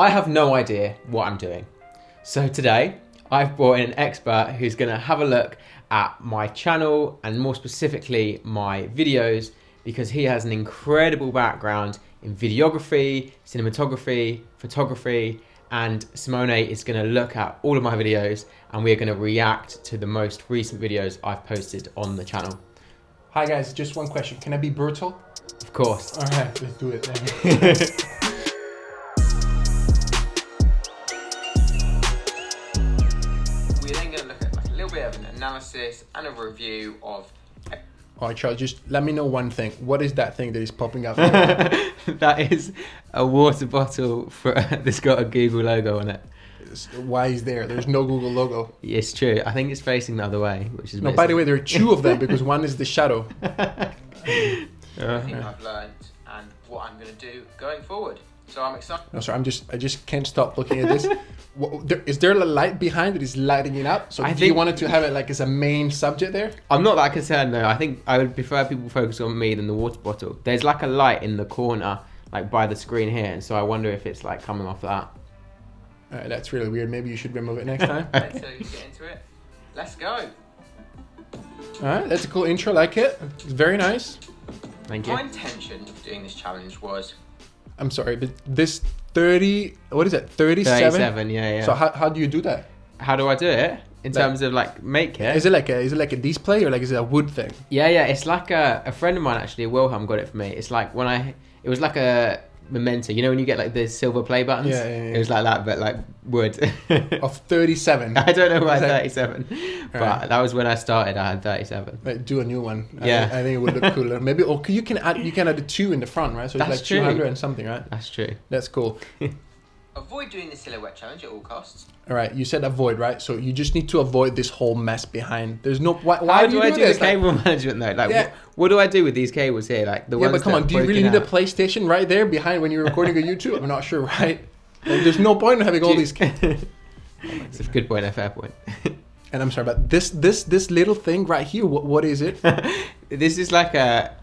I have no idea what I'm doing. So today, I've brought in an expert who's gonna have a look at my channel and more specifically my videos, because he has an incredible background in videography, cinematography, photography, and Simone is gonna look at all of my videos and we're gonna react to the most recent videos I've posted on the channel. Hi guys, just one question. Can I be brutal? Of course. All right, let's do it then. We're then gonna look at like a little bit of an analysis and a review of... All right, Charles, just let me know one thing. What is that thing that is popping up? That is a water bottle that's got a Google logo on it. Why is there? There's no Google logo. It's true. I think it's facing the other way, which is No, by the way, there are two of them because one is the shadow. Everything I've learned and what I'm going to do going forward. So I'm excited. No, sorry, I just can't stop looking at this. Is there a light behind it? Is lighting it up? So do you want it to have it like as a main subject there? I'm not that concerned though. I think I would prefer people focus on me than the water bottle. There's like a light in the corner, like by the screen here, and so I wonder if it's like coming off that. All right, that's really weird. Maybe you should remove it next time. So you get into it. Let's go. All right, that's a cool intro. Like it. It's very nice. Thank you. My intention of doing this challenge was... I'm sorry, but this 30, what is it? 37? 37, yeah. So how do you do that? How do I do it? In terms of like make it? Is it like a display or like is it a wood thing? Yeah. It's like a friend of mine actually, Wilhelm, got it for me. It's like it was like a memento. You know when you get like the silver play buttons? Yeah. It was like that, but like wood. Of 37. I don't know why 37, but right. That was when I started. I had 37. Right, do a new one. Yeah, I think it would look cooler. Maybe, or you can add a 2 in the front, right? So it's That's like true. 200 and something, right? That's true. That's cool. Avoid doing the silhouette challenge at all costs. All right, you said avoid, right? So you just need to avoid this whole mess behind. There's no why do I do this? the cable management though? Like, what do I do with these cables here? Like the ones. But come on, do you really need a PlayStation right there behind when you're recording a YouTube? I'm not sure, right? Like, there's no point in having all these. It's a good point, a fair point. And I'm sorry, but this little thing right here, what is it? This is like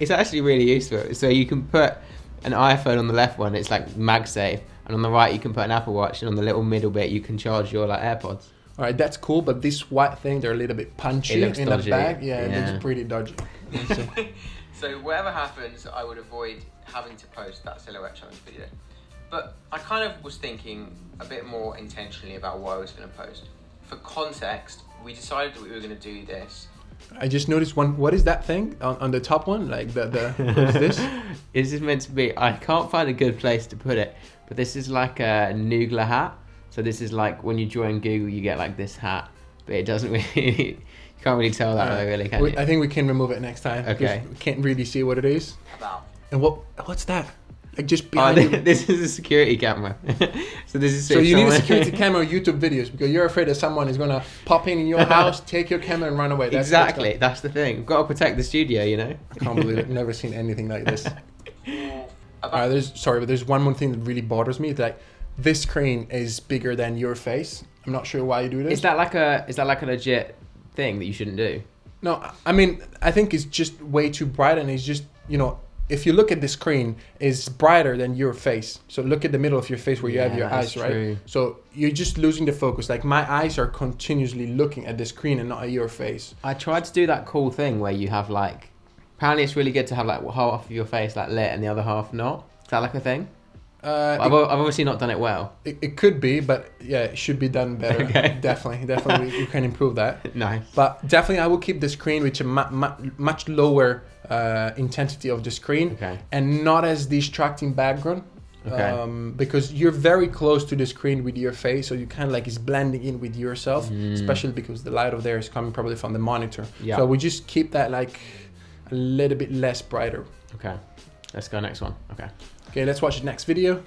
it's actually really useful. So you can put an iPhone on the left one, it's like MagSafe, and on the right you can put an Apple Watch, and on the little middle bit you can charge your like AirPods. All right, that's cool, but this white thing, they're a little bit punchy in dodgy. the back. Yeah, it looks pretty dodgy. So whatever happens, I would avoid having to post that silhouette challenge video. But I kind of was thinking a bit more intentionally about what I was going to post. For context, we decided that we were going to do this. I just noticed one. What is that thing on the top one? Like the what's this? Is this meant to be? I can't find a good place to put it, but this is like a Noogler hat. So this is like when you join Google, you get like this hat, but it doesn't really. You can't really tell that though, really, can you? I think we can remove it next time. Okay. We can't really see what it is. About. And what's that? Like just behind you. This is a security camera. So this is. So you need a security camera on YouTube videos because you're afraid that someone is gonna pop in your house, take your camera, and run away. Exactly. That's the thing. We've got to protect the studio, you know. I can't believe it. Never seen anything like this. But there's one more thing that really bothers me. It's like this screen is bigger than your face. I'm not sure why you do this. Is that like a legit thing that you shouldn't do? No, I mean I think it's just way too bright, and it's just if you look at the screen, it's brighter than your face. So look at the middle of your face where you have your eyes, right? True. So you're just losing the focus. Like my eyes are continuously looking at the screen and not at your face. I tried to do that cool thing where you have like, apparently it's really good to have like half of your face like lit and the other half not. Is that like a thing? I've obviously not done it well. It could be, but yeah, it should be done better. Okay. Definitely, we can improve that. Nice. But definitely, I will keep the screen with a much lower intensity of the screen, and not as distracting background. Because you're very close to the screen with your face, so you kind of like it's blending in with yourself, especially because the light of there is coming probably from the monitor. Yeah. So we just keep that like a little bit less brighter. Okay. Let's go next one. Okay, let's watch the next video.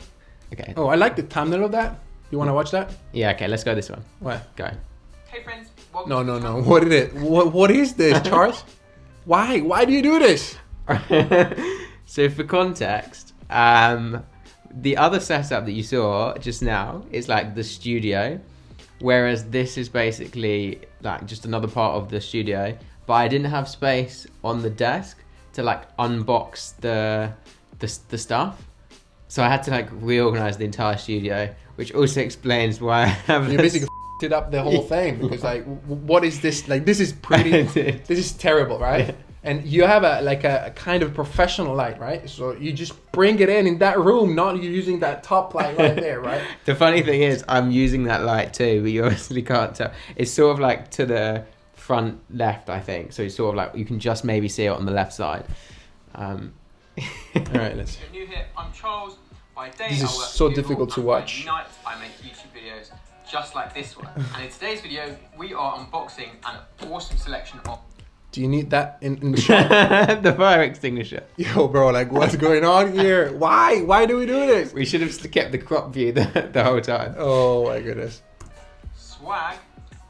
Okay. Oh, I like the thumbnail of that. You want to watch that? Yeah, okay, let's go this one. What? Go. Hey friends. No. What is it? What is this, Charles? Why? Why do you do this? So for context, the other setup that you saw just now is like the studio, whereas this is basically like just another part of the studio, but I didn't have space on the desk to like unbox the stuff. So I had to like reorganize the entire studio, which also explains why I have You basically it up the whole thing, because like, what is this? Like, this is pretty, this is terrible, right? Yeah. And you have a kind of professional light, right? So you just bring it in that room, not you using that top light right there, right? The funny thing is, I'm using that light too, but you obviously can't tell. It's sort of like to the front left, I think. So it's sort of like, you can just maybe see it on the left side. All right, let's. If you're new here, I'm Charles. By day, this is so difficult to watch. By night, I make YouTube videos just like this one. And in today's video, we are unboxing an awesome selection of... Do you need that in the shot? The fire extinguisher. Yo, bro, like, what's going on here? Why do we do this? We should have kept the crop view the whole time. Oh my goodness. Swag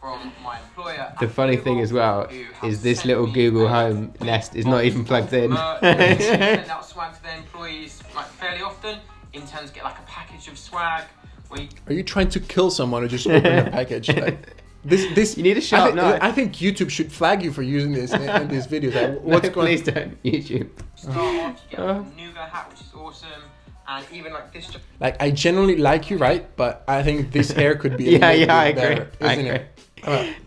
from my employer. The funny thing as well is this little Google Home Nest is not even plugged in. Send out swag to their employees like fairly often. Interns get like a package of swag. Are you trying to kill someone or just open a package? Like, this you need a sharp knife. I think YouTube should flag you for using this in these videos. Like, what's going? Please don't, YouTube. Start off, you get a nougat hat, which is awesome, and even like this. Like, I generally like you, right? But I think this hair could be. I agree. Better, isn't it?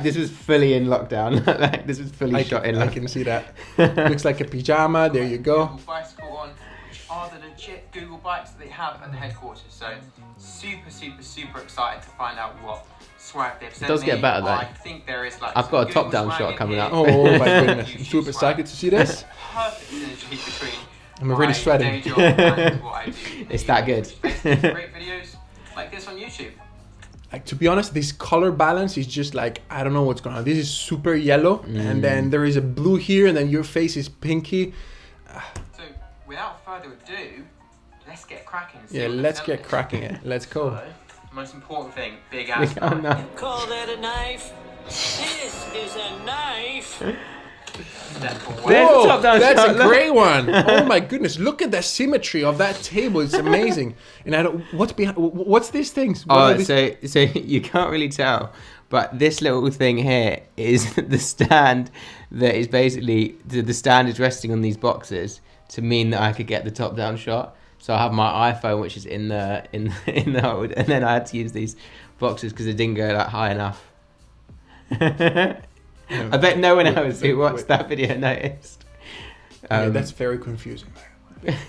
This was fully in lockdown. Like, this was fully shot in. I can see that. Looks like a pajama. There you go. Bicycle on, which are the legit Google bikes that they have at the headquarters. So super excited to find out what swag they've sent me. It does get better though. I think there is like. I've got a top-down shot coming up. Oh my goodness! I'm super excited to see this. Perfect synergy between. I'm really sweating. Day job and what I do. It's that good. Great videos like this on YouTube. Like, to be honest, this color balance is just like, I don't know what's going on. This is super yellow, and then there is a blue here, and then your face is pinky. So, without further ado, let's get cracking. Yeah, let's get cracking it. Let's go. So, most important thing, big ass. Oh, no. Call that a knife? This is a knife. Whoa, that's a great one. Oh my goodness, look at the symmetry of that table. It's amazing. And I don't, what's behind? What's these things? So you can't really tell, but this little thing here is the stand that is basically the stand is resting on these boxes to mean that I could get the top-down shot. So I have my iPhone, which is in the hold, and then I had to use these boxes because it didn't go that high enough. I bet no one else who watched that video noticed. Yeah, that's very confusing. Because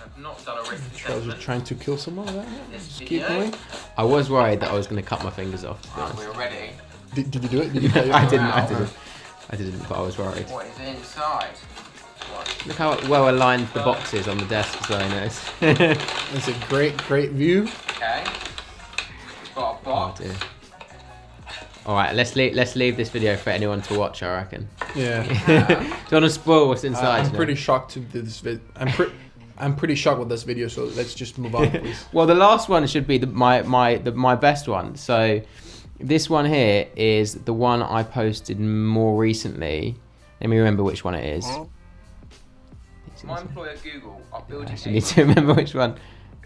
I've not done a risk assessment. Charles, you're trying to kill someone with that? Just keep going. I was worried that I was going to cut my fingers off, to be honest. We're ready. Did you do it? Did you I didn't, but I was worried. What is inside? Look how well aligned the box is on the desk as well, nice. It's a great view. Okay. We've got a box. Oh dear. Alright, let's leave this video for anyone to watch, I reckon. Yeah. Do you want to spoil what's inside? I'm pretty shocked to this video. I'm pretty shocked with this video, so let's just move on, please. Well, the last one should be my best one. So this one here is the one I posted more recently. Let me remember which one it is. My employer Google are building. I actually need to remember which one.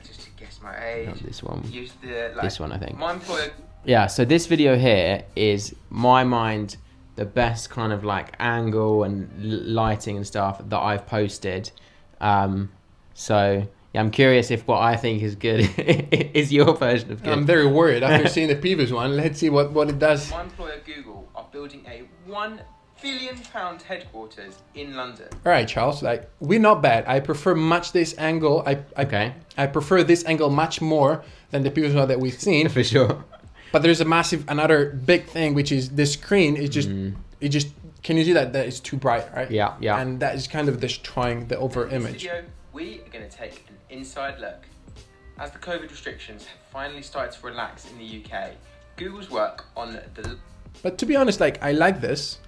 Just to guess my age. Not this one. Use the, this one, I think. My employer. Yeah. So this video here is my mind the best kind of like angle and lighting and stuff that I've posted. So yeah, I'm curious if what I think is good is your version of good. I'm very worried after seeing the previous one. Let's see what it does. My employer Google are building a £1 billion headquarters in London. All right, Charles. Like, we're not bad. I prefer much this angle. I prefer this angle much more than the previous one that we've seen. For sure. But there's another big thing, which is the screen is just it just. Can you see that is too bright, right? Yeah. And that is kind of destroying the over image. In this video, we are going to take an inside look. As the COVID restrictions have finally started to relax in the UK, Google's work on the. But to be honest, like, I like this.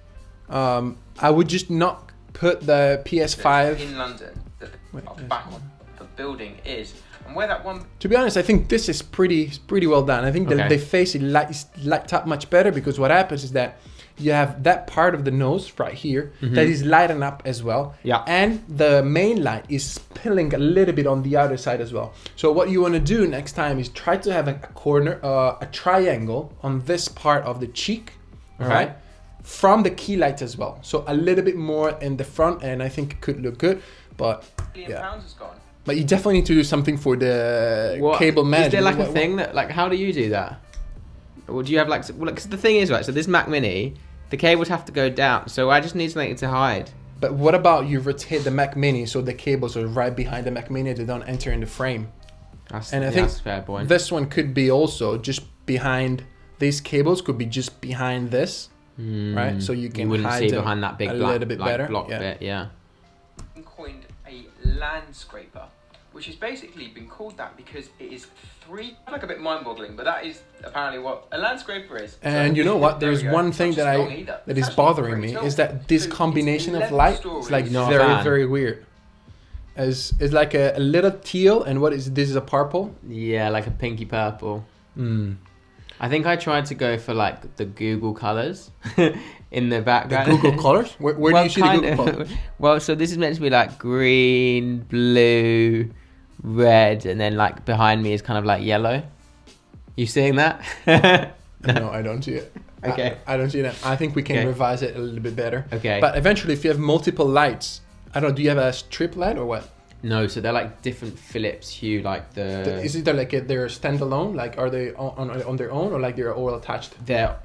I would just not put the PS5 in London. The back of the building is, and where that one. To be honest, I think this is pretty well done. I think the face is light up much better, because what happens is that you have that part of the nose right here that is lighting up as well. Yeah. And the main light is spilling a little bit on the other side as well. So what you want to do next time is try to have a corner, a triangle on this part of the cheek. All right. from the key light as well. So a little bit more in the front, and I think it could look good, but yeah. Pounds is gone. But you definitely need to do something for the cable management. Is there like a thing that, like, how do you do that? Or do you have like, well, cause the thing is, right, so this Mac Mini, the cables have to go down, so I just need something to hide. But what about you rotate the Mac Mini so the cables are right behind the Mac Mini, they don't enter in the frame? I think that's a fair point. This one could be also just behind, these cables could be just behind this, right? So you can wouldn't hide see them behind that big a black, little bit like, better. block Yeah. bit, yeah. Coined a land scraper, which has basically been called that because it is like a bit mind-boggling, but that is apparently what a land scraper is. And so, you know what? there There's we go. one thing Not just long that either. is It's actually bothering pretty me tall. is that this So combination it's of light 11 is like stories. Not a very, fan. very weird. It's like a little teal, and what is this? Is a purple? Yeah, like a pinky purple. I think I tried to go for like the Google colors in the The background. Google colors? Where do you see the Google colors? Well, so this is meant to be like green, blue, red, and then like behind me is kind of like yellow. You seeing that? No, I don't see it. Okay. I don't see that. I think we can Okay. revise it a little bit better. Okay. But eventually, if you have multiple lights, I don't know, do you have a strip light or what? No, so they're like different Philips hue, like Is it like they're standalone? Like, are they on their own, or like they're all attached? they're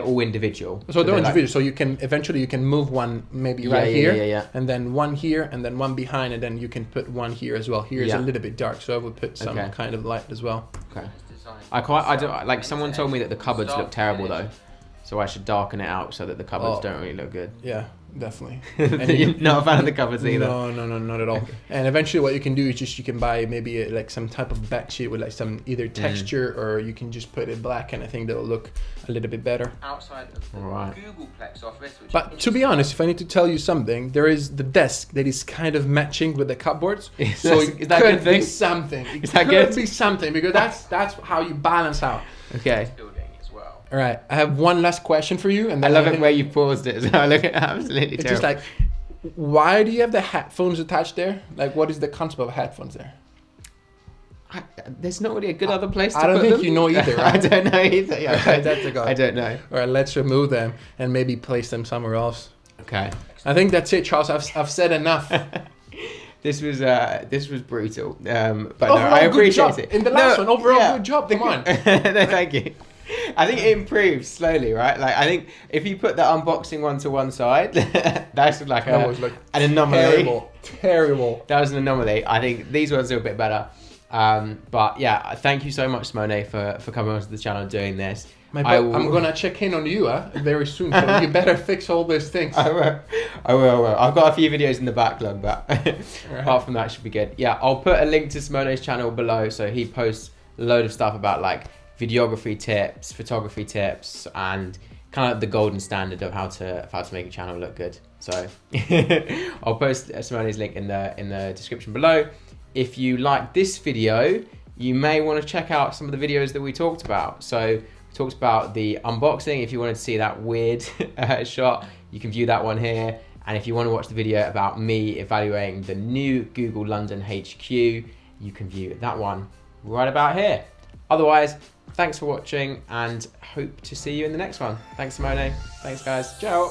all individual. So they're like- individual. So you can eventually move one maybe Yeah, right yeah, here, yeah. and then one here, and then one behind, and then you can put one here as well. Here is Yeah. a little bit dark, so I would put some Okay. kind of light as well. Okay. I don't like. Someone told me that the cupboards look terrible though, so I should darken it out so that the cupboards Oh. don't really look good. Yeah, definitely. You're not a fan of the cupboards either. No, not at all. Okay. And eventually, what you can do is just you can buy maybe like some type of back sheet with like some either texture, or you can just put it black, and I think that'll look a little bit better. Outside of the Alright. Googleplex office, which But to be honest, if I need to tell you something, there is the desk that is kind of matching with the cupboards. So Is it that a good could thing? be something. It Is that could good? be something, because that's how you balance out. Okay. building as well. All right, I have one last question for you, and I then love it think where you paused it. So I look at absolutely it's terrible. just like, why do you have the headphones attached there? Like, what is the concept of headphones there? There's not really a good other place to I don't put think them. you know either, I right? don't know either. Yeah, That's a go. I don't know. All right, let's remove them and maybe place them somewhere else. Okay. I think that's it, Charles. I've said enough. This was brutal. But no, Overall, I good appreciate job. it. In the last one, overall, good job. Come on. No, thank you. I think it improves slowly, right? Like, I think if you put the unboxing one to one side, that's like, That was like an anomaly. Terrible. That was an anomaly. I think these ones are a bit better. But yeah, thank you so much, Simone, for coming onto the channel and doing this. I'm gonna check in on you very soon, so you better fix all those things. I will. I've got a few videos in the backlog, but apart from that, should be good. Yeah, I'll put a link to Simone's channel below, so he posts a load of stuff about like videography tips, photography tips, and kind of the golden standard of how to make a channel look good. So I'll post Simone's link in the description below. If you like this video, you may want to check out some of the videos that we talked about. So we talked about the unboxing. If you wanted to see that weird shot, you can view that one here. And if you want to watch the video about me evaluating the new Google London HQ, you can view that one right about here. Otherwise, thanks for watching and hope to see you in the next one. Thanks, Simone. Thanks, guys. Ciao.